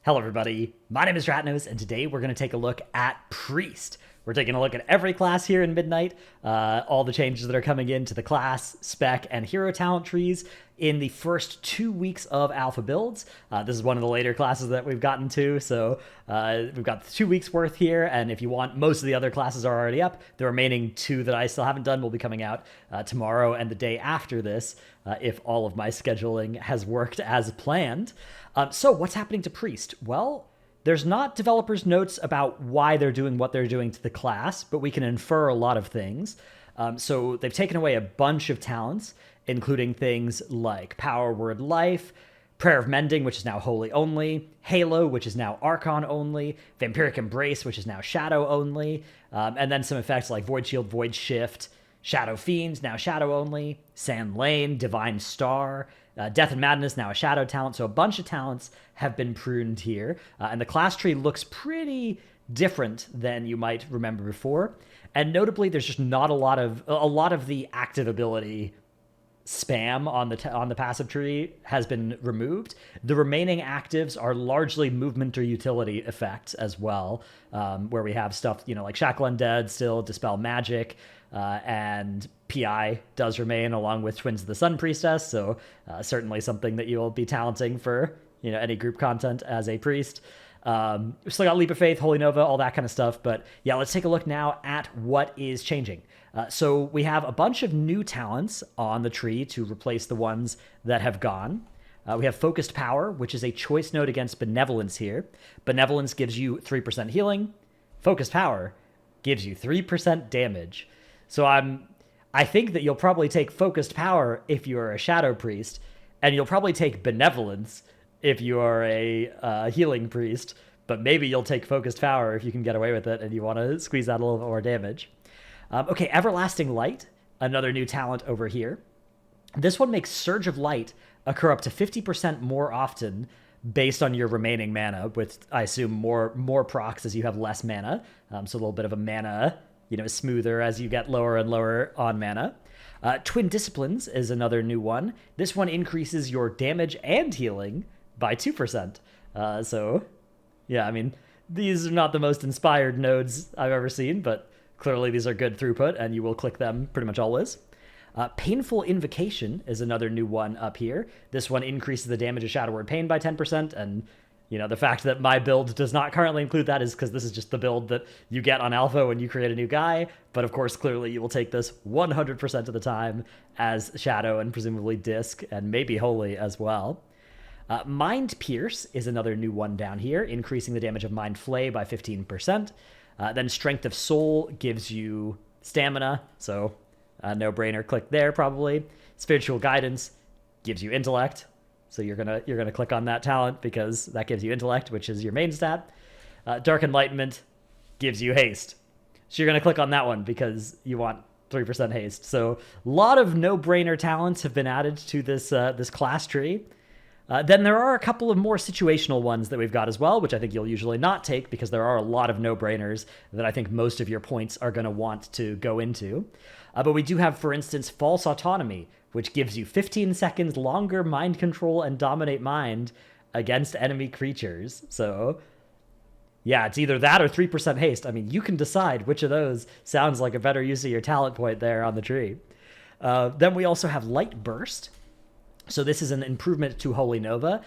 Hello, everybody. My name is Ratnos, and today we're going to take a look at Priest. We're taking a look at every class here in Midnight, all the changes that are coming into the class, spec, and hero talent trees in the first 2 weeks of alpha builds. This is one of the later classes that we've gotten to, so we've got 2 weeks worth here, and if you want, most of the other classes are already up. The remaining 2 that I still haven't done will be coming out tomorrow and the day after this, if all of my scheduling has worked as planned. So what's happening to Priest? Well, there's not developers' notes about why they're doing what they're doing to the class, but we can infer a lot of things. So they've taken away a bunch of talents, including things like Power Word Life, Prayer of Mending, which is now Holy only, Halo, which is now Archon only, Vampiric Embrace, which is now Shadow only, and then some effects like Void Shield, Void Shift, Shadow Fiend, now Shadow only, Sand Lane, Divine Star, Death and Madness, now a Shadow talent. So a bunch of talents have been pruned here. And the class tree looks pretty different than you might remember before. And notably, there's just not a lot of the active ability spam on the passive tree has been removed. The remaining actives are largely movement or utility effects as well, where we have stuff, like Shackle Undead still, Dispel Magic, and PI does remain along with Twins of the Sun Priestess, so certainly something that you will be talenting for any group content as a priest. We still got Leap of Faith, Holy Nova, all that kind of stuff, but yeah, let's take a look now at what is changing. So we have a bunch of new talents on the tree to replace the ones that have gone. We have Focused Power, which is a choice node against Benevolence here. Benevolence gives you 3% healing. Focused Power gives you 3% damage. So I think that you'll probably take Focused Power if you're a Shadow Priest, and you'll probably take Benevolence if you are a healing priest, but maybe you'll take Focused Power if you can get away with it and you want to squeeze out a little bit more damage. Okay, Everlasting Light, another new talent over here. This one makes Surge of Light occur up to 50% more often based on your remaining mana, with, I assume, more procs as you have less mana. So a little bit of a mana, smoother as you get lower and lower on mana. Twin Disciplines is another new one. This one increases your damage and healing by 2%. So, yeah, I mean, these are not the most inspired nodes I've ever seen, but clearly these are good throughput, and you will click them pretty much always. Painful Invocation is another new one up here. This one increases the damage of Shadow Word Pain by 10%, and the fact that my build does not currently include that is because this is just the build that you get on alpha when you create a new guy. But of course, clearly you will take this 100% of the time as Shadow and presumably Disc and maybe Holy as well. Mind Pierce is another new one down here, increasing the damage of Mind Flay by 15%. Then Strength of Soul gives you stamina, so no-brainer, click there probably. Spiritual Guidance gives you intellect. So you're gonna click on that talent because that gives you intellect, which is your main stat. Dark Enlightenment gives you haste. So you're gonna click on that one because you want 3% haste. So a lot of no-brainer talents have been added to this class tree. Then there are a couple of more situational ones that we've got as well, which I think you'll usually not take because there are a lot of no-brainers that I think most of your points are going to want to go into. But we do have, for instance, False Autonomy, which gives you 15 seconds longer mind control and dominate mind against enemy creatures. So, yeah, it's either that or 3% haste. I mean, you can decide which of those sounds like a better use of your talent point there on the tree. Then we also have Light Burst. So this is an improvement to Holy Nova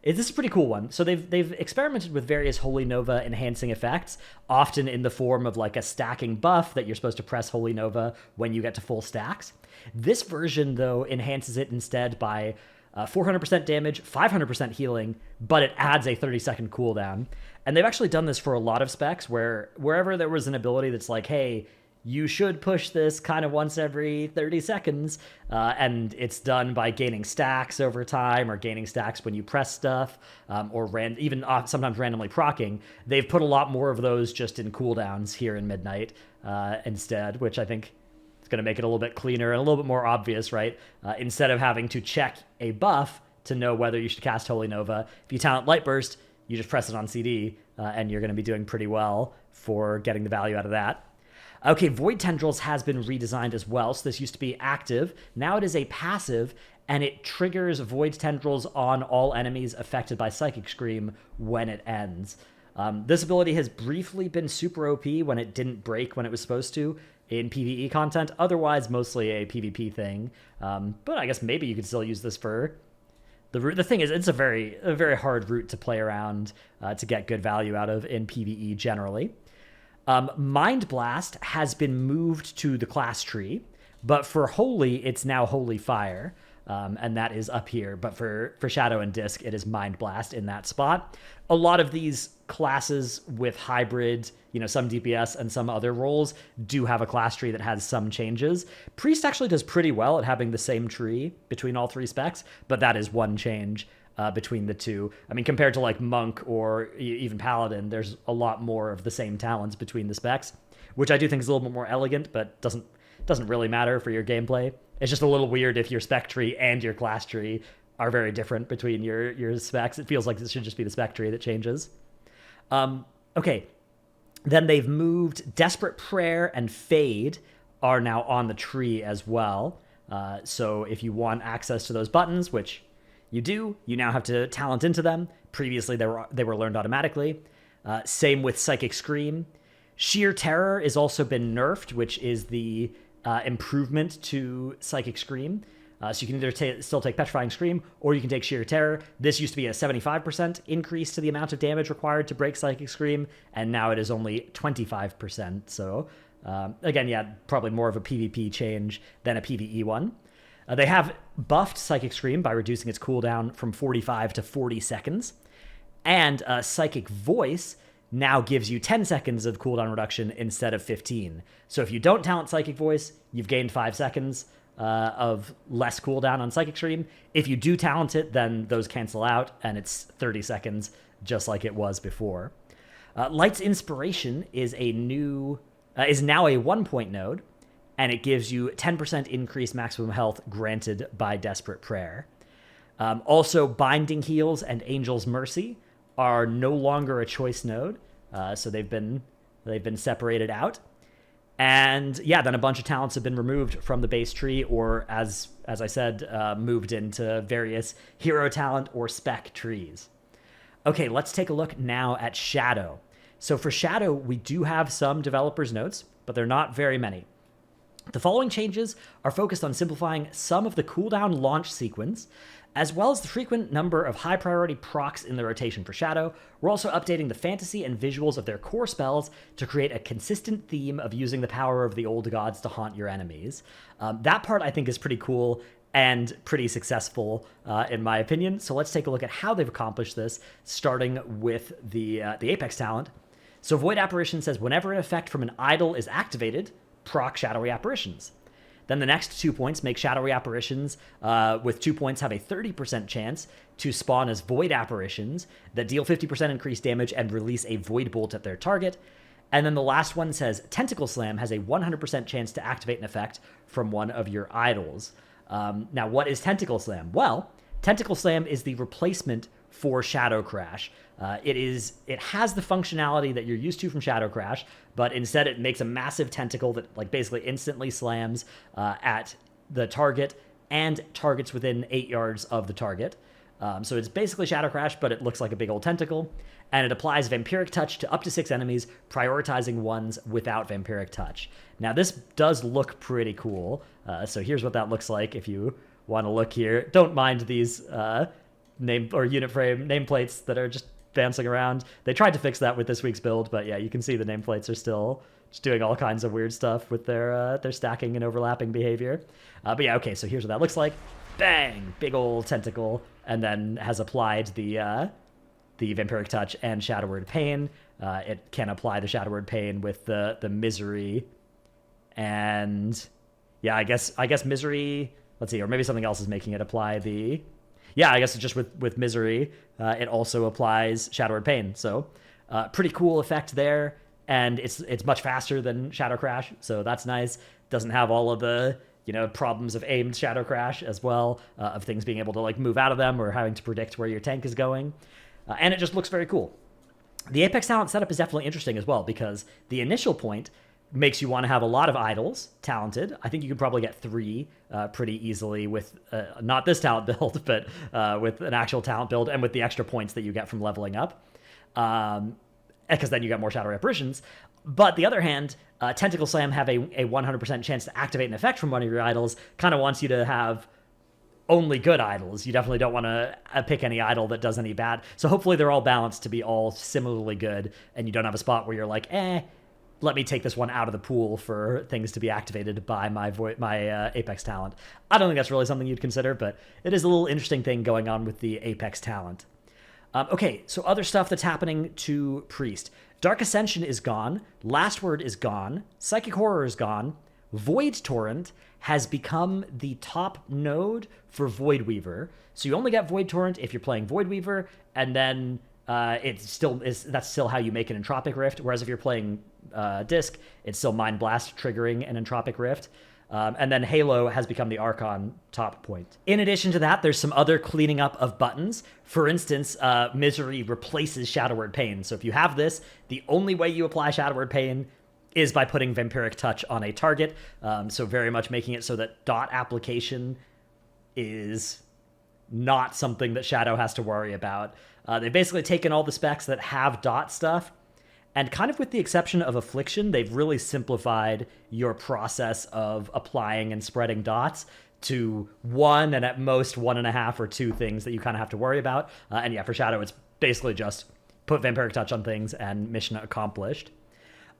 this is a pretty cool one. So they've experimented with various Holy Nova enhancing effects, often in the form of like a stacking buff that you're supposed to press Holy Nova when you get to full stacks. This version, though, enhances it instead by 400% damage, 500% healing, but it adds a 30-second cooldown. And they've actually done this for a lot of specs wherever there was an ability that's like, hey, you should push this kind of once every 30 seconds, and it's done by gaining stacks over time or gaining stacks when you press stuff, or even sometimes randomly proccing. They've put a lot more of those just in cooldowns here in Midnight instead, which I think is going to make it a little bit cleaner and a little bit more obvious, right? Instead of having to check a buff to know whether you should cast Holy Nova, if you talent Light Burst, you just press it on CD, and you're going to be doing pretty well for getting the value out of that. Okay, Void Tendrils has been redesigned as well. So this used to be active. Now it is a passive, and it triggers Void Tendrils on all enemies affected by Psychic Scream when it ends. This ability has briefly been super OP when it didn't break when it was supposed to in PvE content, otherwise mostly a PvP thing. But I guess maybe you could still use this for the route. The thing is, it's a very hard route to play around to get good value out of in PvE generally. Mind Blast has been moved to the class tree, but for Holy, it's now Holy Fire, and that is up here. But for Shadow and Disc, it is Mind Blast in that spot. A lot of these classes with hybrid, some DPS and some other roles do have a class tree that has some changes. Priest actually does pretty well at having the same tree between all three specs, but that is one change between the two. I mean, compared to like Monk or even Paladin, there's a lot more of the same talents between the specs, which I do think is a little bit more elegant, but doesn't really matter for your gameplay. It's just a little weird if your spec tree and your class tree are very different between your specs. It feels like it should just be the spec tree that changes. Okay, then they've moved Desperate Prayer and Fade are now on the tree as well. So if you want access to those buttons, which you do, you now have to talent into them. Previously, they were learned automatically. Same with Psychic Scream. Sheer Terror has also been nerfed, which is the improvement to Psychic Scream. So you can either still take Petrifying Scream, or you can take Sheer Terror. This used to be a 75% increase to the amount of damage required to break Psychic Scream, and now it is only 25%. So, again, yeah, probably more of a PvP change than a PvE one. They have buffed Psychic Scream by reducing its cooldown from 45 to 40 seconds. And Psychic Voice now gives you 10 seconds of cooldown reduction instead of 15. So if you don't talent Psychic Voice, you've gained 5 seconds of less cooldown on Psychic Scream. If you do talent it, then those cancel out, and it's 30 seconds, just like it was before. Light's Inspiration is now a 1-point node, and it gives you 10% increased maximum health granted by Desperate Prayer. Also, Binding Heals and Angel's Mercy are no longer a choice node, so they've been separated out. And yeah, then a bunch of talents have been removed from the base tree, or as I said, moved into various hero talent or spec trees. Okay, let's take a look now at Shadow. So for Shadow, we do have some developers' notes, but they're not very many. The following changes are focused on simplifying some of the cooldown launch sequence, as well as the frequent number of high-priority procs in the rotation for Shadow. We're also updating the fantasy and visuals of their core spells to create a consistent theme of using the power of the old gods to haunt your enemies. That part, I think, is pretty cool and pretty successful, in my opinion. So let's take a look at how they've accomplished this, starting with the Apex talent. So Void Apparition says, whenever an effect from an idol is activated, proc Shadowy Apparitions. Then the next 2 points make Shadowy Apparitions, with 2 points, have a 30% chance to spawn as Void Apparitions that deal 50% increased damage and release a Void Bolt at their target. And then the last one says Tentacle Slam has a 100% chance to activate an effect from one of your idols. Now, what is Tentacle Slam? Well, Tentacle Slam is the replacement for Shadow Crash. It has the functionality that you're used to from Shadow Crash, but instead it makes a massive tentacle that basically instantly slams at the target and targets within 8 yards of the target. So it's basically Shadow Crash, but it looks like a big old tentacle, and it applies Vampiric Touch to up to 6 enemies, prioritizing ones without Vampiric Touch. Now this does look pretty cool, so here's what that looks like if you want to look here. Don't mind these name or unit frame nameplates that are just bouncing around. They tried to fix that with this week's build, but yeah, you can see the nameplates are still just doing all kinds of weird stuff with their stacking and overlapping behavior. But yeah, okay, so here's what that looks like. Bang! Big old tentacle, and then has applied the Vampiric Touch and Shadow Word Pain. It can apply the Shadow Word Pain with the Misery, and yeah, I guess Misery. Let's see, or maybe something else is making it apply the. Yeah, I guess it's just with Misery, it also applies Shadow Word Pain. So pretty cool effect there, and it's much faster than Shadow Crash, so that's nice. Doesn't have all of the problems of aimed Shadow Crash as well, of things being able to move out of them or having to predict where your tank is going, and it just looks very cool. The Apex talent setup is definitely interesting as well, because the initial point makes you want to have a lot of idols, talented. I think you could probably get 3 pretty easily with not this talent build, but with an actual talent build and with the extra points that you get from leveling up. Because then you get more Shadowy Apparitions. But the other hand, Tentacle Slam have a 100% chance to activate an effect from one of your idols, kind of wants you to have only good idols. You definitely don't want to pick any idol that does any bad. So hopefully they're all balanced to be all similarly good, and you don't have a spot where you're like, let me take this one out of the pool for things to be activated by my Apex talent. I don't think that's really something you'd consider, but it is a little interesting thing going on with the Apex talent. Okay, so other stuff that's happening to Priest. Dark Ascension is gone. Last Word is gone. Psychic Horror is gone. Void Torrent has become the top node for Void Weaver. So you only get Void Torrent if you're playing Void Weaver, and then that's still how you make an Entropic Rift. Whereas if you're playing Disc, it's still Mind Blast triggering an Entropic Rift. And then Halo has become the Archon top point. In addition to that, there's some other cleaning up of buttons. For instance, Misery replaces Shadow Word Pain. So if you have this, the only way you apply Shadow Word Pain is by putting Vampiric Touch on a target. So very much making it so that dot application is not something that Shadow has to worry about. They've basically taken all the specs that have dot stuff, and kind of with the exception of Affliction, they've really simplified your process of applying and spreading dots to 1 and at most 1.5 or 2 things that you kind of have to worry about. And yeah, for Shadow, it's basically just put Vampiric Touch on things and mission accomplished.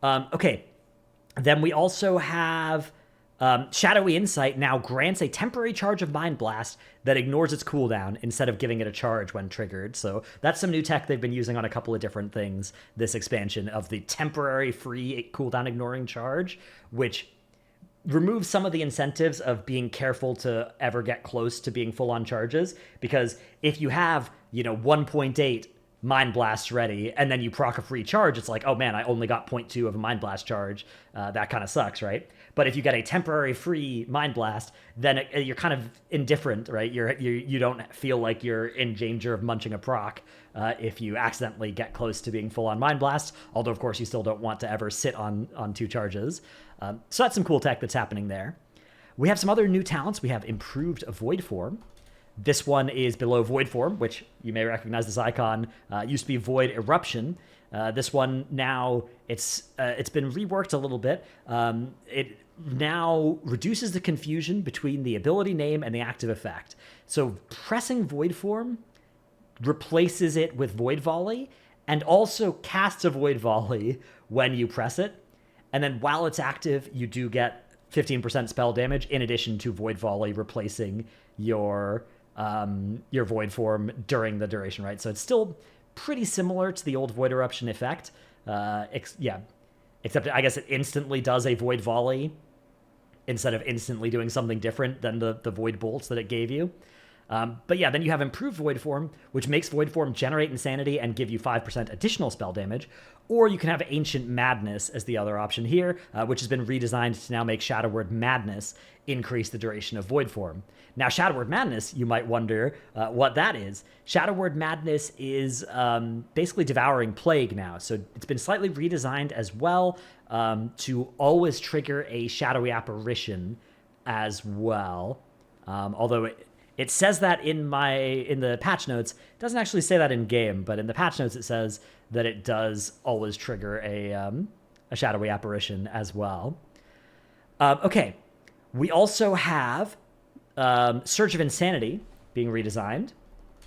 Okay, then we also have Shadowy Insight now grants a temporary charge of Mind Blast that ignores its cooldown instead of giving it a charge when triggered. So that's some new tech they've been using on a couple of different things, this expansion of the temporary free cooldown ignoring charge, which removes some of the incentives of being careful to ever get close to being full on charges. Because if you have, 1.8 Mind Blast ready, and then you proc a free charge, it's like, oh man, I only got 0.2 of a Mind Blast charge. That kind of sucks, right? But if you get a temporary free Mind Blast, then you're kind of indifferent, right? You don't feel like you're in danger of munching a proc if you accidentally get close to being full on Mind Blast. Although, of course, you still don't want to ever sit on 2 charges. So that's some cool tech that's happening there. We have some other new talents. We have improved Void Form. This one is below Void Form, which you may recognize this icon. Used to be Void Eruption. This one now, it's been reworked a little bit. It now reduces the confusion between the ability name and the active effect. So pressing Void Form replaces it with Void Volley, and also casts a Void Volley when you press it. And then while it's active, you do get 15% spell damage in addition to Void Volley replacing your Void Form during the duration, right? So it's still pretty similar to the old Void Eruption effect. Except I guess it instantly does a Void Volley instead of instantly doing something different than the Void Bolts that it gave you. But yeah, then you have improved Void Form, which makes Void Form generate Insanity and give you 5% additional spell damage. Or you can have Ancient Madness as the other option here, which has been redesigned to now make Shadow Word Madness increase the duration of Void Form. Now, Shadow Word Madness, you might wonder what that is. Shadow Word Madness is basically Devouring Plague now. So it's been slightly redesigned as well to always trigger a Shadowy Apparition as well. Although it says that in the patch notes. It doesn't actually say that in game, but in the patch notes it says that it does always trigger a Shadowy Apparition as well. Okay, we also have Surge of Insanity being redesigned.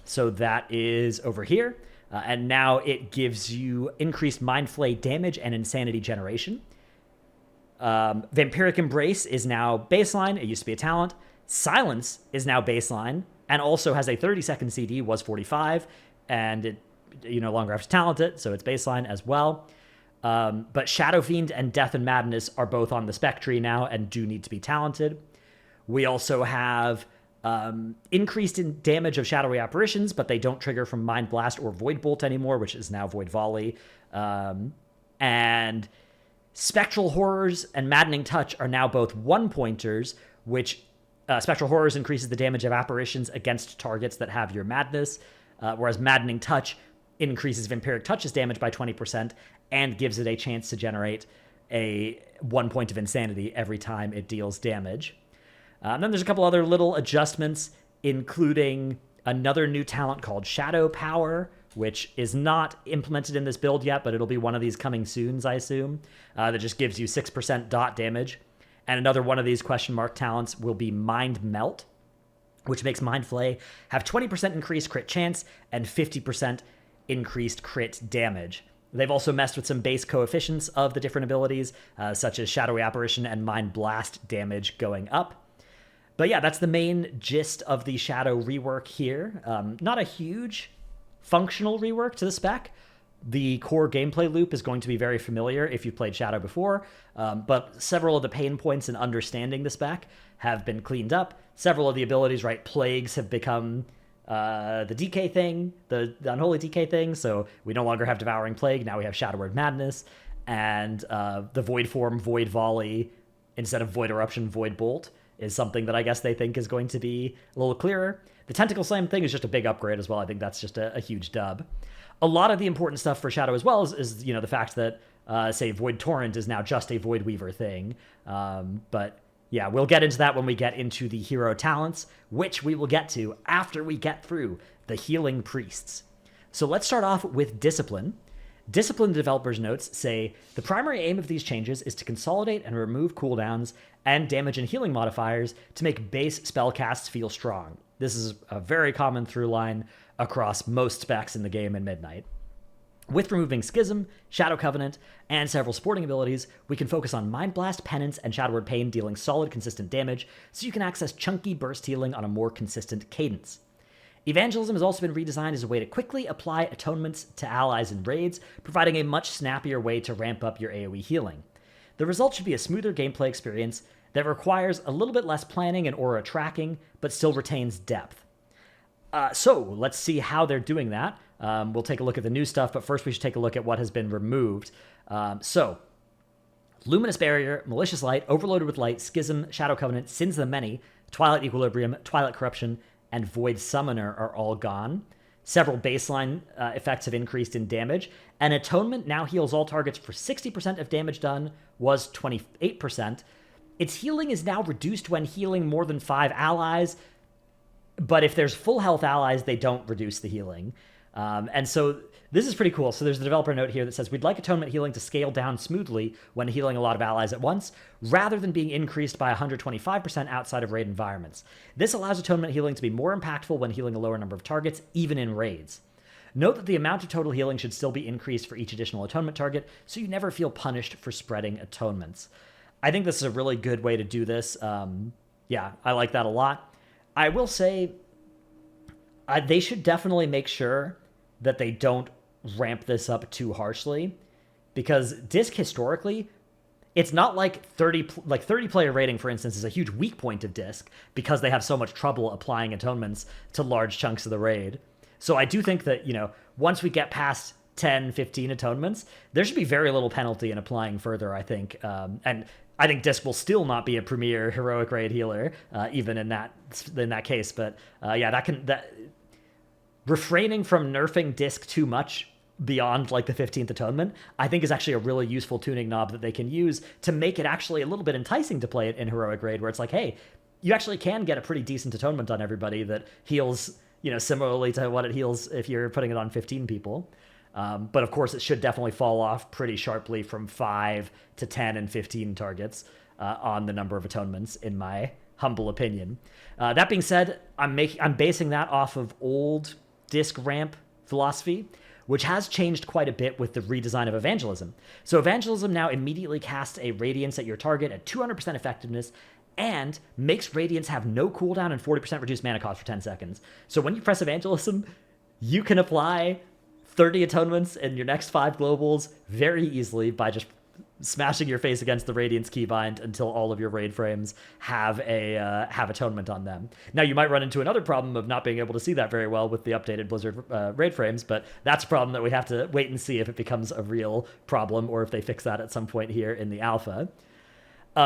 So that is over here. And now it gives you increased Mind Flay damage and Insanity generation. Vampiric Embrace is now baseline. It used to be a talent. Silence is now baseline and also has a 30-second CD, was 45, and you no longer have to talent it, so it's baseline as well. But Shadow Fiend and Death and Madness are both on the spec tree now and do need to be talented. We also have increased in damage of Shadowy Apparitions, but they don't trigger from Mind Blast or Void Bolt anymore, which is now Void Volley. And Spectral Horrors and Maddening Touch are now both 1-pointers, which Spectral Horrors increases the damage of apparitions against targets that have your madness, whereas Maddening Touch increases Vampiric Touch's damage by 20% and gives it a chance to generate a 1 point of insanity every time it deals damage. And then there's a couple other little adjustments, including another new talent called Shadow Power, which is not implemented in this build yet, but it'll be one of these coming soons, I assume, that just gives you 6% dot damage. And another one of these question mark talents will be Mind Melt, which makes Mind Flay have 20% increased crit chance and 50% increased crit damage. They've also messed with some base coefficients of the different abilities, such as Shadowy Apparition and Mind Blast damage going up. But yeah, that's the main gist of the Shadow rework here. Not a huge functional rework to the spec. The core gameplay loop is going to be very familiar if you've played Shadow before, but several of the pain points in understanding the spec have been cleaned up. Several of the abilities, right, Plagues have become the DK thing, the Unholy DK thing, so we no longer have Devouring Plague, now we have Shadow Word Madness, and the Void form, Void Volley, instead of Void Eruption, Void Bolt, is something that I guess they think is going to be a little clearer. The Tentacle Slam thing is just a big upgrade as well. I think that's just a huge dub. A lot of the important stuff for Shadow as well is the fact that, say, Void Torrent is now just a Void Weaver thing. But yeah, we'll get into that when we get into the hero talents, which we will get to after we get through the Healing Priests. So let's start off with Discipline. Discipline developers' notes say, the primary aim of these changes is to consolidate and remove cooldowns and damage and healing modifiers to make base spellcasts feel strong. This is a very common through line across most specs in the game in Midnight. With removing Schism, Shadow Covenant, and several supporting abilities, we can focus on Mind Blast, Penance, and Shadow Word Pain dealing solid, consistent damage, so you can access chunky burst healing on a more consistent cadence. Evangelism has also been redesigned as a way to quickly apply atonements to allies and raids, providing a much snappier way to ramp up your AoE healing. The result should be a smoother gameplay experience that requires a little bit less planning and aura tracking, but still retains depth. So let's see how they're doing that. We'll take a look at the new stuff, but first we should take a look at what has been removed. So, Luminous Barrier, Malicious Light, Overloaded with Light, Schism, Shadow Covenant, Sins of the Many, Twilight Equilibrium, Twilight Corruption, and Void Summoner are all gone. Several baseline effects have increased in damage, and Atonement now heals all targets for 60% of damage done, was 28%. Its healing is now reduced when healing more than 5 allies, but if there's full health allies, they don't reduce the healing. And so this is pretty cool. So there's the developer note here that says, we'd like Atonement healing to scale down smoothly when healing a lot of allies at once, rather than being increased by 125% outside of raid environments. This allows Atonement healing to be more impactful when healing a lower number of targets, even in raids. Note that the amount of total healing should still be increased for each additional Atonement target, so you never feel punished for spreading Atonements. I think this is a really good way to do this. Yeah, I like that a lot. I will say they should definitely make sure that they don't ramp this up too harshly, because Disc historically, it's not like 30 player rating, for instance, is a huge weak point of Disc because they have so much trouble applying atonements to large chunks of the raid. So I do think that, once we get past 10, 15 atonements, there should be very little penalty in applying further, I think. And I think Disc will still not be a premier heroic raid healer, even in that case. But that refraining from nerfing Disc too much beyond like the 15th atonement, I think is actually a really useful tuning knob that they can use to make it actually a little bit enticing to play it in heroic raid, where it's like, hey, you actually can get a pretty decent atonement on everybody that heals, similarly to what it heals if you're putting it on 15 people. But of course, it should definitely fall off pretty sharply from 5 to 10 and 15 targets on the number of atonements, in my humble opinion. That being said, I'm basing that off of old Disc ramp philosophy, which has changed quite a bit with the redesign of Evangelism. So Evangelism now immediately casts a Radiance at your target at 200% effectiveness and makes Radiance have no cooldown and 40% reduced mana cost for 10 seconds. So when you press Evangelism, you can apply 30 atonements in your next 5 globals very easily by just smashing your face against the Radiance keybind until all of your raid frames have atonement on them. Now, you might run into another problem of not being able to see that very well with the updated Blizzard raid frames, but that's a problem that we have to wait and see if it becomes a real problem or if they fix that at some point here in the alpha.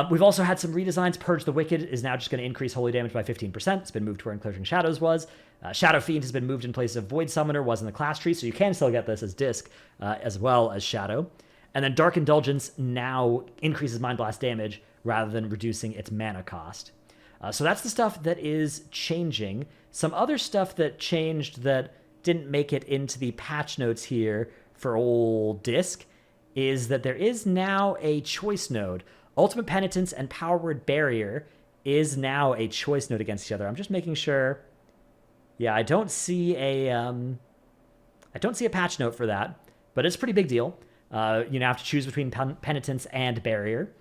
We've also had some redesigns. Purge the Wicked is now just going to increase holy damage by 15%. It's been moved to where Enclosing Shadows was. Shadow Fiend has been moved in place of Void Summoner was in the class tree, so you can still get this as Disc as well as Shadow. And then Dark Indulgence now increases Mind Blast damage rather than reducing its mana cost. So that's the stuff that is changing. Some other stuff that changed that didn't make it into the patch notes here for old Disc is that there is now a choice node. Ultimate Penitence and Power Word Barrier is now a choice node against each other. I'm just making sure. Yeah, I don't see a patch note for that, but it's a pretty big deal. You now have to choose between Penitence and Barrier.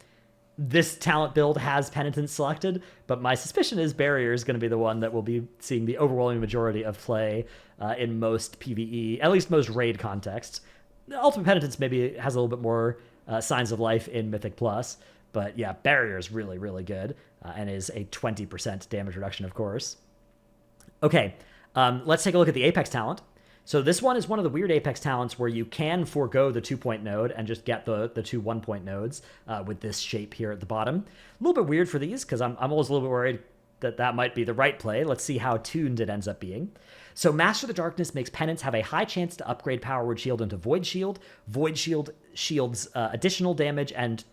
This talent build has Penitence selected, but my suspicion is Barrier is going to be the one that will be seeing the overwhelming majority of play in most PvE, at least most raid contexts. Ultimate Penitence maybe has a little bit more signs of life in Mythic Plus, but yeah, Barrier is really, really good and is a 20% damage reduction, of course. Okay, let's take a look at the Apex talent. So this one is one of the weird Apex talents where you can forego the 2-point node and just get the two 1-point nodes with this shape here at the bottom. A little bit weird for these because I'm always a little bit worried that might be the right play. Let's see how tuned it ends up being. So Master the Darkness makes Penance have a high chance to upgrade Power Word Shield into Void Shield. Void Shield shields additional damage and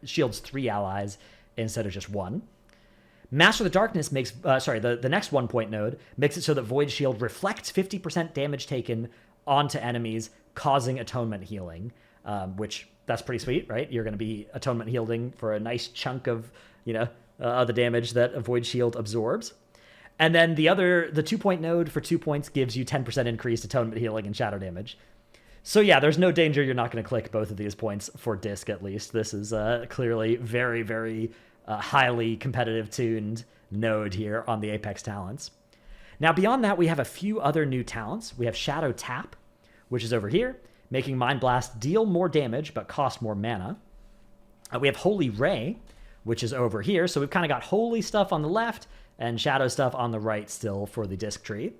shields 3 allies instead of just 1. Master the Darkness makes, the next 1-point node makes it so that Void Shield reflects 50% damage taken onto enemies, causing Atonement Healing, which that's pretty sweet, right? You're going to be Atonement Healing for a nice chunk of, the damage that a Void Shield absorbs. And then the 2-point node for 2 points gives you 10% increased Atonement Healing and Shadow damage. So yeah, there's no danger you're not going to click both of these points for Disc, at least. This is clearly very, very highly competitive tuned node here on the Apex talents. Now beyond that, we have a few other new talents. We have Shadow Tap, which is over here, making Mind Blast deal more damage but cost more mana. We have Holy Ray, which is over here. So we've kind of got holy stuff on the left and shadow stuff on the right still for the Disc tree.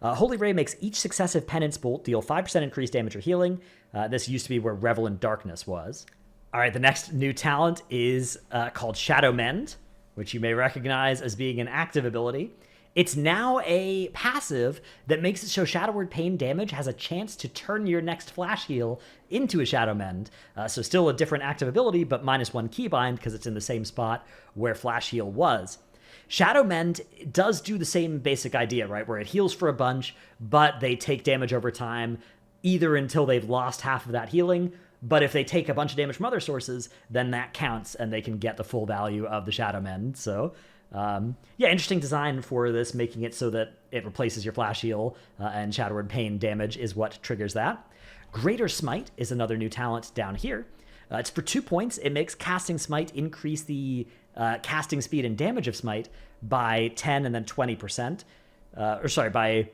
Holy Ray makes each successive Penance Bolt deal 5% increased damage or healing. This used to be where Revel in Darkness was. All right, the next new talent is called Shadow Mend, which you may recognize as being an active ability. It's now a passive that makes it so Shadow Word Pain damage has a chance to turn your next flash heal into a Shadow Mend. So still a different active ability, but -1 keybind because it's in the same spot where flash heal was. Shadow Mend does do the same basic idea, right? Where it heals for a bunch, but they take damage over time, either until they've lost half of that healing, but if they take a bunch of damage from other sources, then that counts and they can get the full value of the Shadow Mend. So, interesting design for this, making it so that it replaces your flash heal and Shadow Word Pain damage is what triggers that. Greater Smite is another new talent down here. It's for 2 points. It makes Casting Smite increase the casting speed and damage of Smite by 10 and then 20%. By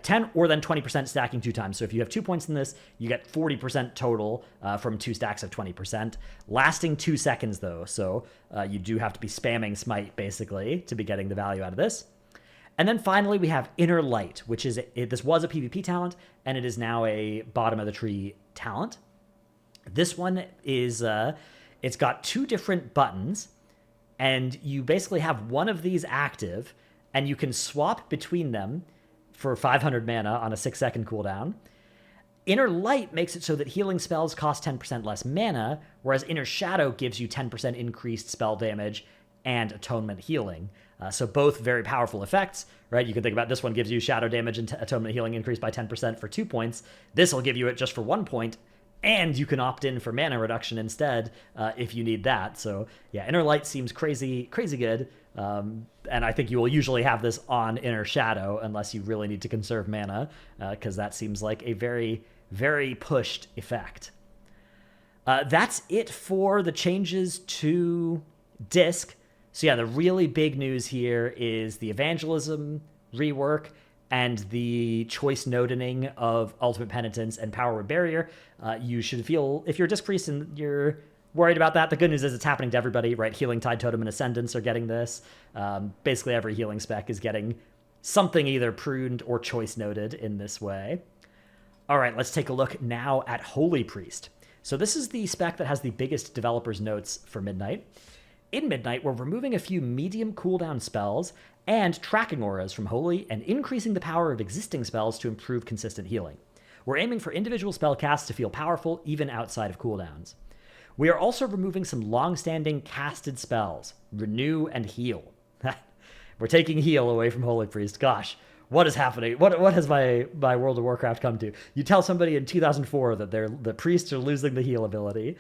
10 or then 20% stacking 2 times. So if you have 2 points in this, you get 40% total from 2 stacks of 20%. Lasting 2 seconds, though. So you do have to be spamming Smite, basically, to be getting the value out of this. And then finally, we have Inner Light, which is, this was a PvP talent, and it is now a bottom of the tree talent. This one is, it's got 2 different buttons, and you basically have one of these active, and you can swap between them for 500 mana on a 6-second cooldown. Inner Light makes it so that healing spells cost 10% less mana, whereas Inner Shadow gives you 10% increased spell damage and Atonement Healing. So both very powerful effects, right? You can think about this one gives you Shadow damage and Atonement Healing increased by 10% for 2 points. This will give you it just for 1 point, and you can opt in for mana reduction instead if you need that. So yeah, Inner Light seems crazy good. And I think you will usually have this on Inner Shadow unless you really need to conserve mana, because that seems like a very, very pushed effect. That's it for the changes to Disc. So yeah, the really big news here is the Evangelism rework and the choice nodening of Ultimate Penitence and Power Word Barrier. You should feel, if you're a Disc Priest and you're worried about that, the good news is it's happening to everybody, right? Healing Tide Totem and Ascendants are getting this. Basically every healing spec is getting something either pruned or choice noted in this way. All right, let's take a look now at Holy Priest. So this is the spec that has the biggest developer's notes for Midnight. In Midnight, we're removing a few medium cooldown spells and tracking auras from Holy and increasing the power of existing spells to improve consistent healing. We're aiming for individual spell casts to feel powerful even outside of cooldowns. We are also removing some long-standing casted spells, Renew and Heal. We're taking Heal away from Holy Priest. Gosh, what is happening? What has my World of Warcraft come to? You tell somebody in 2004 that the priests are losing the Heal ability.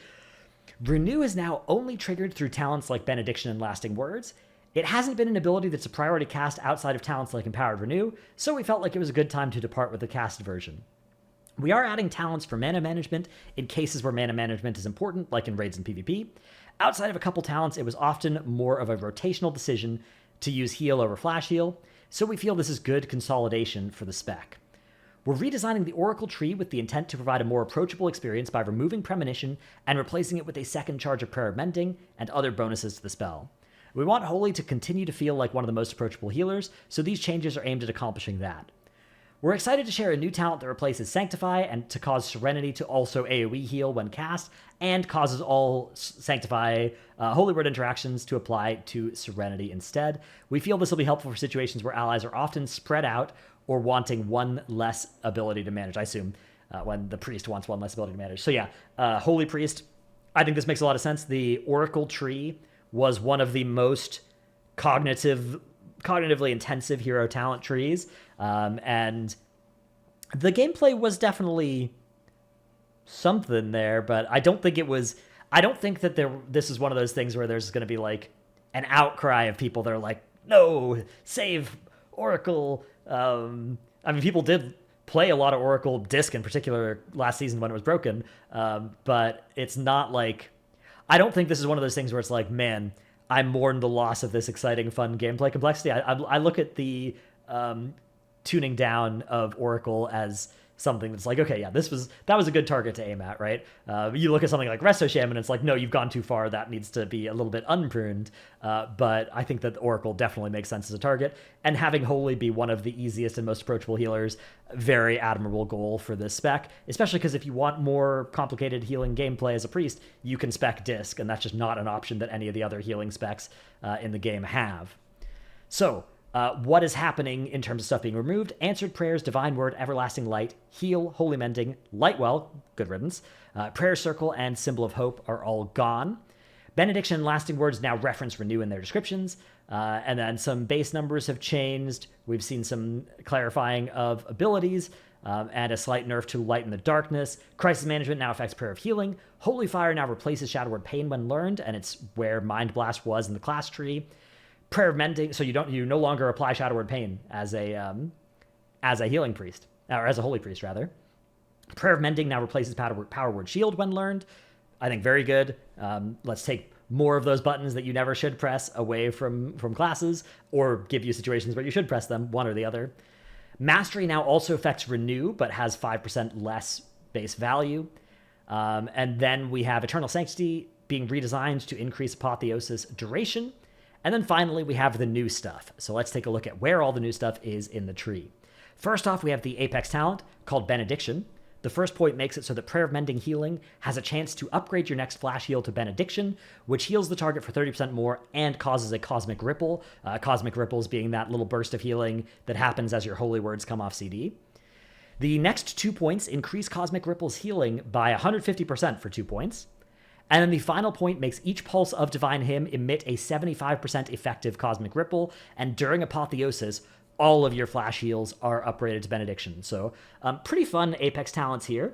Renew is now only triggered through talents like Benediction and Lasting Words. It hasn't been an ability that's a priority cast outside of talents like Empowered Renew, so we felt like it was a good time to depart with the casted version. We are adding talents for mana management in cases where mana management is important, like in raids and PvP. Outside of a couple talents, it was often more of a rotational decision to use Heal over Flash Heal, so we feel this is good consolidation for the spec. We're redesigning the Oracle tree with the intent to provide a more approachable experience by removing Premonition and replacing it with a second charge of Prayer of Mending and other bonuses to the spell. We want Holy to continue to feel like one of the most approachable healers, so these changes are aimed at accomplishing that. We're excited to share a new talent that replaces Sanctify and to cause Serenity to also AoE heal when cast, and causes all Sanctify Holy Word interactions to apply to Serenity instead. We feel this will be helpful for situations where allies are often spread out or wanting one less ability to manage, I assume, when the Priest wants one less ability to manage. So yeah, Holy Priest, I think this makes a lot of sense. The Oracle tree was one of the most cognitively intensive hero talent trees, and the gameplay was definitely something there, but I don't think that this is one of those things where there's going to be like an outcry of people that are like, no, save Oracle. People did play a lot of Oracle Disc in particular last season when it was broken, but it's not like, I don't think this is one of those things where it's like, man, I mourn the loss of this exciting, fun gameplay complexity. I look at the tuning down of Oracle as something that's like, okay, yeah, that was a good target to aim at, right? You look at something like Resto Shaman, and it's like, no, you've gone too far. That needs to be a little bit unpruned. But I think that Oracle definitely makes sense as a target. And having Holy be one of the easiest and most approachable healers, very admirable goal for this spec, especially because if you want more complicated healing gameplay as a priest, you can spec Disc, and that's just not an option that any of the other healing specs in the game have. So, what is happening in terms of stuff being removed? Answered Prayers, Divine Word, Everlasting Light, Heal, Holy Mending, Lightwell, good riddance, Prayer Circle, and Symbol of Hope are all gone. Benediction and Lasting Words now reference Renew in their descriptions, and then some base numbers have changed. We've seen some clarifying of abilities, and a slight nerf to Light in the Darkness. Crisis Management now affects Prayer of Healing. Holy Fire now replaces Shadow Word Pain when learned, and it's where Mind Blast was in the class tree. Prayer of Mending, so you no longer apply Shadow Word Pain as a healing priest, or as a holy priest rather. Prayer of Mending now replaces Power Word Shield when learned. I think very good. Let's take more of those buttons that you never should press away from classes, or give you situations where you should press them, one or the other. Mastery now also affects Renew, but has 5% less base value. And then we have Eternal Sanctity being redesigned to increase Apotheosis duration. And then finally, we have the new stuff. So let's take a look at where all the new stuff is in the tree. First off, we have the Apex talent called Benediction. The first point makes it so that Prayer of Mending Healing has a chance to upgrade your next flash heal to Benediction, which heals the target for 30% more and causes a Cosmic Ripple. Cosmic Ripples being that little burst of healing that happens as your holy words come off CD. The next 2 points increase Cosmic Ripple's healing by 150% for 2 points. And then the final point makes each pulse of Divine Hymn emit a 75% effective Cosmic Ripple, and during Apotheosis, all of your flash heals are upgraded to Benediction. So pretty fun Apex talents here.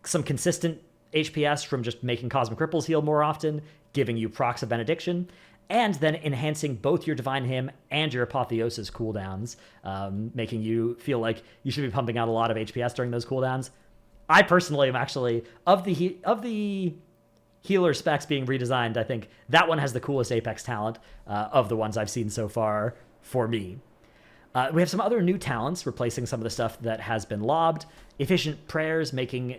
Some consistent HPS from just making Cosmic Ripples heal more often, giving you procs of Benediction, and then enhancing both your Divine Hymn and your Apotheosis cooldowns, making you feel like you should be pumping out a lot of HPS during those cooldowns. I personally am actually, of the healer specs being redesigned, I think that one has the coolest Apex talent of the ones I've seen so far for me. We have some other new talents replacing some of the stuff that has been lobbed. Efficient Prayers, making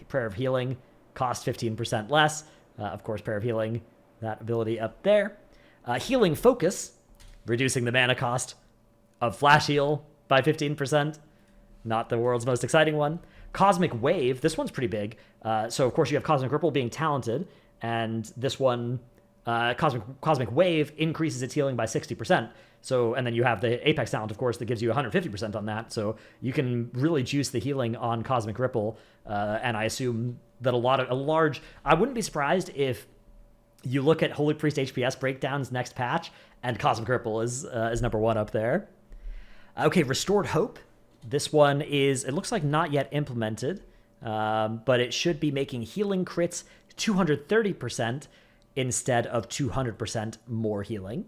Prayer of Healing cost 15% less. Of course, Prayer of Healing, that ability up there. Healing Focus, reducing the mana cost of Flash Heal by 15%. Not the world's most exciting one. Cosmic Wave, this one's pretty big. So, of course, you have Cosmic Ripple being talented, and this one Cosmic Wave increases its healing by 60%. So, and then you have the Apex talent, of course, that gives you 150% on that. So you can really juice the healing on Cosmic Ripple. And I assume that I wouldn't be surprised if you look at Holy Priest HPS breakdowns next patch, and Cosmic Ripple is number one up there. Okay, Restored Hope. This one it looks like not yet implemented, but it should be making healing crits 230% instead of 200% more healing.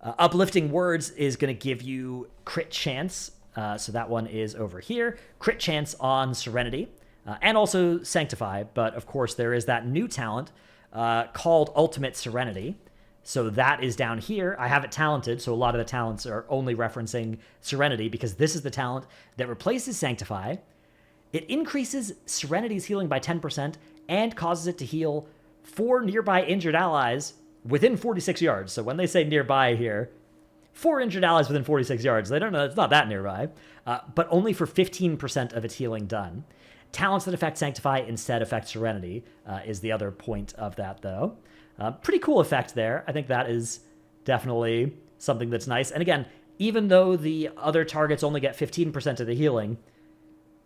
Uplifting Words is going to give you crit chance. So that one is over here. Crit chance on Serenity and also Sanctify. But of course, there is that new talent called Ultimate Serenity. So that is down here. I have it talented, so a lot of the talents are only referencing Serenity because this is the talent that replaces Sanctify. It increases Serenity's healing by 10% and causes it to heal 4 nearby injured allies within 46 yards. So when they say nearby here, 4 injured allies within 46 yards, they don't know, it's not that nearby, but only for 15% of its healing done. Talents that affect Sanctify instead affect Serenity is the other point of that, though. Pretty cool effect there. I think that is definitely something that's nice. And again, even though the other targets only get 15% of the healing,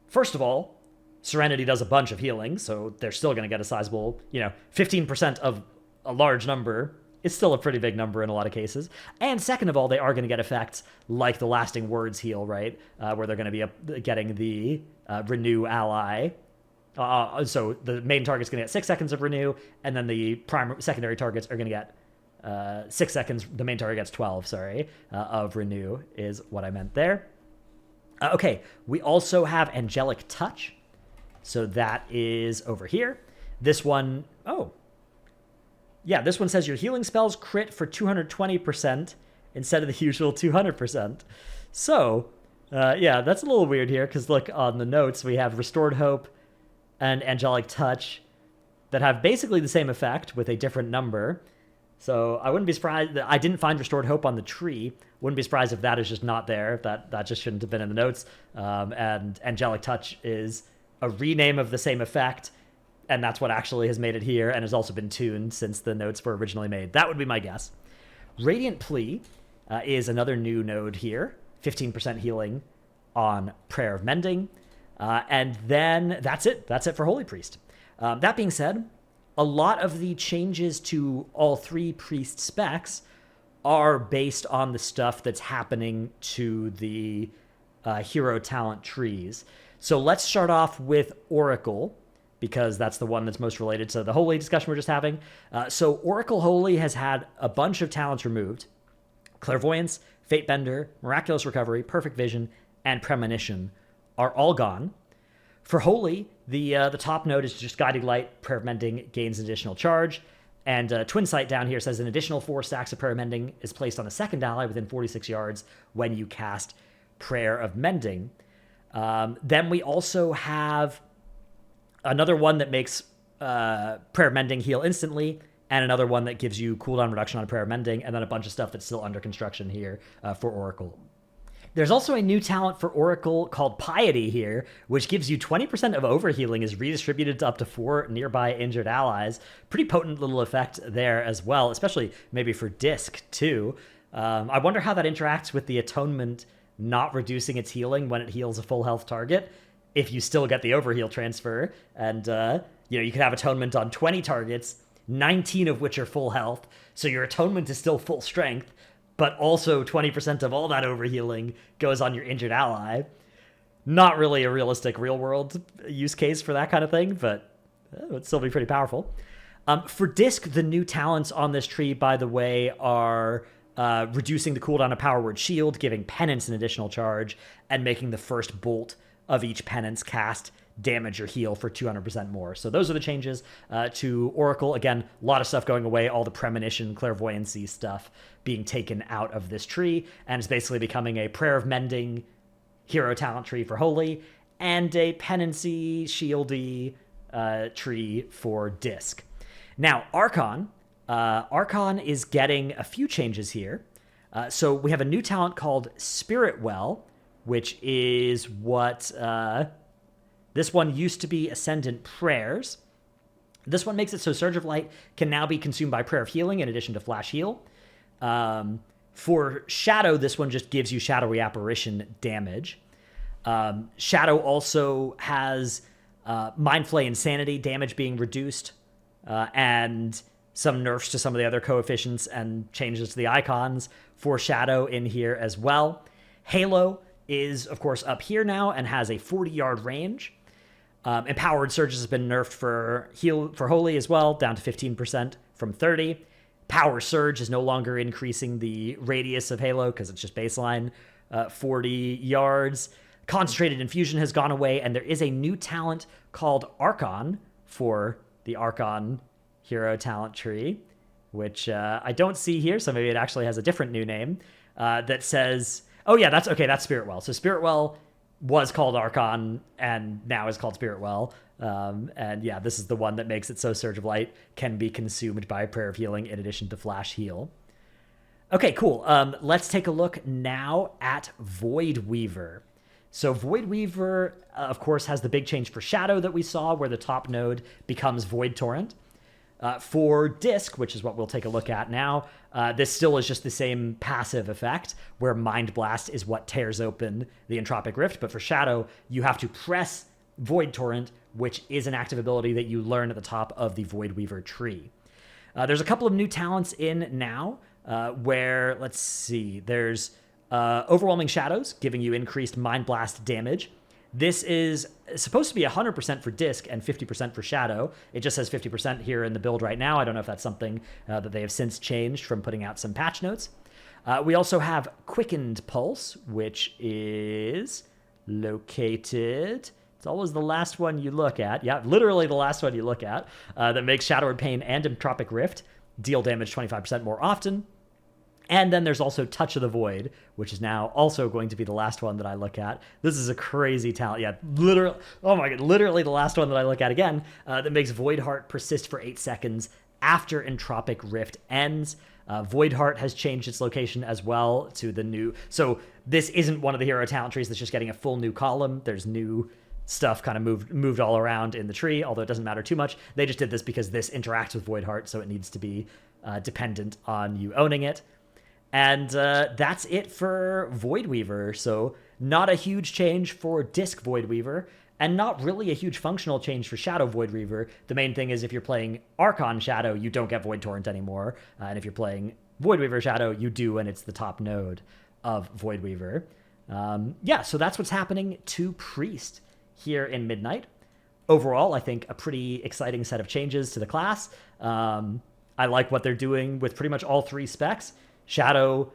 first of all, Serenity does a bunch of healing, so they're still going to get a sizable, 15% of a large number is still a pretty big number in a lot of cases. And second of all, they are going to get effects like the Lasting Words heal, right? Where they're going to be getting the Renew ally. So the main target's going to get 6 seconds of Renew, and then the secondary targets are going to get 6 seconds. The main target gets 12, of Renew is what I meant there. Okay, we also have Angelic Touch. So that is over here. This one, this one says your healing spells crit for 220% instead of the usual 200%. So, that's a little weird here, because look, on the notes, we have Restored Hope and Angelic Touch that have basically the same effect with a different number. So I wouldn't be surprised. I didn't find Restored Hope on the tree. Wouldn't be surprised if that is just not there. That just shouldn't have been in the notes. And Angelic Touch is a rename of the same effect, and that's what actually has made it here and has also been tuned since the notes were originally made. That would be my guess. Radiant Plea is another new node here. 15% healing on Prayer of Mending. And then that's it. That's it for Holy Priest. That being said, a lot of the changes to all 3 priest specs are based on the stuff that's happening to the hero talent trees. So let's start off with Oracle, because that's the one that's most related to the Holy discussion we're just having. So Oracle Holy has had a bunch of talents removed. Clairvoyance, Fatebender, Miraculous Recovery, Perfect Vision, and Premonition are all gone. For Holy, the top node is just Guiding Light. Prayer of Mending gains additional charge. And Twin Sight down here says an additional 4 stacks of Prayer of Mending is placed on a second ally within 46 yards when you cast Prayer of Mending. Then we also have another one that makes Prayer of Mending heal instantly, and another one that gives you cooldown reduction on Prayer of Mending, and then a bunch of stuff that's still under construction here for Oracle. There's also a new talent for Oracle called Piety here, which gives you 20% of overhealing is redistributed to up to 4 nearby injured allies. Pretty potent little effect there as well, especially maybe for Disc too. I wonder how that interacts with the Atonement not reducing its healing when it heals a full health target, if you still get the overheal transfer. And, you could have Atonement on 20 targets, 19 of which are full health, so your Atonement is still full strength, but also 20% of all that overhealing goes on your injured ally. Not really a realistic real-world use case for that kind of thing, but it would still be pretty powerful. For Disc, the new talents on this tree, by the way, are reducing the cooldown of Power Word Shield, giving Penance an additional charge, and making the first bolt of each Penance cast damage or heal for 200% more. So those are the changes to Oracle. Again, a lot of stuff going away, all the Premonition, Clairvoyancy stuff being taken out of this tree, and it's basically becoming a Prayer of Mending hero talent tree for Holy, and a Penancy, Shieldy tree for Disc. Now, Archon. Archon is getting a few changes here. So we have a new talent called Spirit Well, which is what... this one used to be Ascendant Prayers. This one makes it so Surge of Light can now be consumed by Prayer of Healing in addition to Flash Heal. For Shadow, this one just gives you Shadowy Apparition damage. Shadow also has Mind Flay Insanity damage being reduced, and some nerfs to some of the other coefficients and changes to the icons for Shadow in here as well. Halo is, of course, up here now and has a 40-yard range. Empowered Surges has been nerfed for Holy as well, down to 15% from 30. Power Surge is no longer increasing the radius of Halo because it's just baseline 40 yards. Concentrated Infusion has gone away, and there is a new talent called Archon for the Archon hero talent tree, which I don't see here, so maybe it actually has a different new name that says, oh yeah, that's Spiritwell. So Spiritwell was called Archon and now is called Spiritwell. And yeah, this is the one that makes it so Surge of Light can be consumed by Prayer of Healing in addition to Flash Heal. Okay, cool. Let's take a look now at Void Weaver. So Void Weaver, of course, has the big change for Shadow that we saw, where the top node becomes Void Torrent. For Disc, which is what we'll take a look at now, this still is just the same passive effect, where Mind Blast is what tears open the Entropic Rift. But for Shadow, you have to press Void Torrent, which is an active ability that you learn at the top of the Void Weaver tree. There's a couple of new talents in now, where, let's see, there's Overwhelming Shadows, giving you increased Mind Blast damage. This is supposed to be 100% for Disc and 50% for Shadow. It just says 50% here in the build right now. I don't know if that's something that they have since changed from putting out some patch notes. We also have Quickened Pulse, which is located... It's always the last one you look at. Yeah, literally the last one you look at. That makes Shadowed Pain and Entropic Rift deal damage 25% more often. And then there's also Touch of the Void, which is now also going to be the last one that I look at. This is a crazy talent. Yeah, literally, oh my god, literally the last one that I look at again, that makes Void Heart persist for 8 seconds after Entropic Rift ends. Void Heart has changed its location as well to the new... So this isn't one of the hero talent trees that's just getting a full new column. There's new stuff kind of moved all around in the tree, although it doesn't matter too much. They just did this because this interacts with Void Heart, so it needs to be dependent on you owning it. And that's it for Void Weaver. So not a huge change for Disc Void Weaver, and not really a huge functional change for Shadow Void Weaver. The main thing is if you're playing Archon Shadow, you don't get Void Torrent anymore. And if you're playing Void Weaver Shadow, you do, and it's the top node of Void Weaver. Yeah, so that's what's happening to Priest here in Midnight. Overall, I think a pretty exciting set of changes to the class. I like what they're doing with pretty much all 3 specs. Shadow,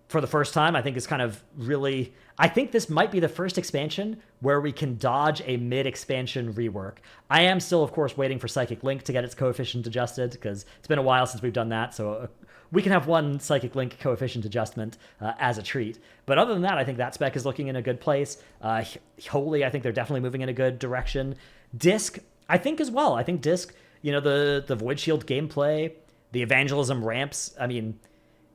for the first time, I think is kind of really... I think this might be the first expansion where we can dodge a mid-expansion rework. I am still, of course, waiting for Psychic Link to get its coefficient adjusted, because it's been a while since we've done that, so we can have one Psychic Link coefficient adjustment as a treat. But other than that, I think that spec is looking in a good place. Holy, I think they're definitely moving in a good direction. Disc, I think as well. I think Disc, you know, the Void Shield gameplay, the Evangelism ramps, I mean...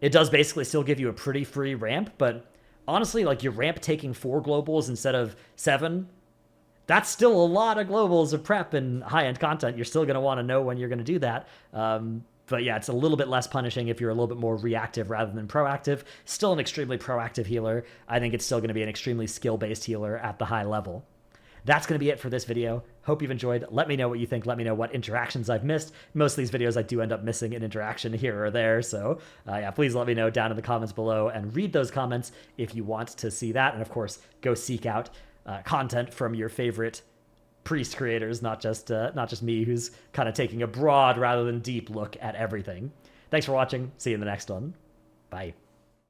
It does basically still give you a pretty free ramp, but honestly, like your ramp taking 4 globals instead of 7, that's still a lot of globals of prep and high-end content. You're still going to want to know when you're going to do that. But yeah, it's a little bit less punishing if you're a little bit more reactive rather than proactive. Still an extremely proactive healer. I think it's still going to be an extremely skill-based healer at the high level. That's going to be it for this video. Hope you've enjoyed. Let me know what you think. Let me know what interactions I've missed. Most of these videos I do end up missing an interaction here or there, so yeah, please let me know down in the comments below and read those comments if you want to see that. And of course, go seek out content from your favorite Priest creators, not just me, who's kind of taking a broad rather than deep look at everything. Thanks for watching. See you in the next one. Bye.